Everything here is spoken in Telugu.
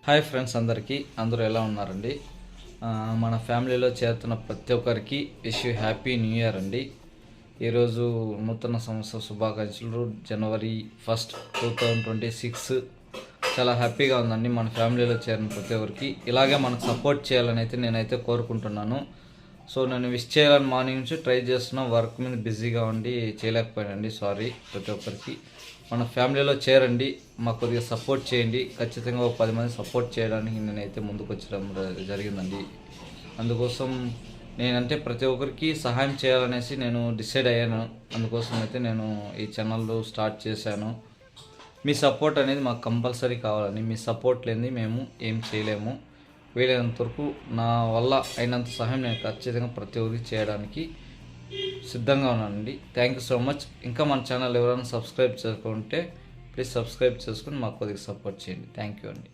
హాయ్ ఫ్రెండ్స్, అందరూ ఎలా ఉన్నారండి? మన ఫ్యామిలీలో చేరుతున్న ప్రతి ఒక్కరికి wish you happy new year అండి. ఈరోజు నూతన సంవత్సర శుభాకాంక్షలు. జనవరి 1, 2026 చాలా హ్యాపీగా ఉందండి. మన ఫ్యామిలీలో చేరిన ప్రతి ఒక్కరికి ఇలాగే మనకు సపోర్ట్ చేయాలని అయితే నేనైతే కోరుకుంటున్నాను. సో నేను విష్ చేయాలని మార్నింగ్ నుంచి ట్రై చేస్తున్నా, వర్క్ మీద బిజీగా ఉండి చేయలేకపోయానండి. సారీ. ప్రతి ఒక్కరికి మన ఫ్యామిలీలో చేరండి, మాకు కొద్దిగా సపోర్ట్ చేయండి. ఖచ్చితంగా ఒక 10 మంది సపోర్ట్ చేయడానికి నేనైతే ముందుకు వచ్చడం జరిగిందండి. అందుకోసం నేనంటే ప్రతి ఒక్కరికి సహాయం చేయాలనేసి నేను డిసైడ్ అయ్యాను. అందుకోసం అయితే నేను ఈ ఛానల్ స్టార్ట్ చేశాను. మీ సపోర్ట్ అనేది మాకు కంపల్సరీ కావాలని. మీ సపోర్ట్ లేనిది మేము ఏం చేయలేము. వీలైనంత వరకు నా వల్ల అయినంత సహాయం నేను ఖచ్చితంగా ప్రతి ఒక్కరికి చేయడానికి సిద్ధంగా ఉన్నానండి. Thank you so much. ఇంకా మన ఛానల్ ఎవరైనా సబ్స్క్రైబ్ చేసుకుంటే ప్లీజ్ సబ్స్క్రైబ్ చేసుకుని మాకు కొద్దిగా సపోర్ట్ చేయండి. థ్యాంక్ యూ అండి.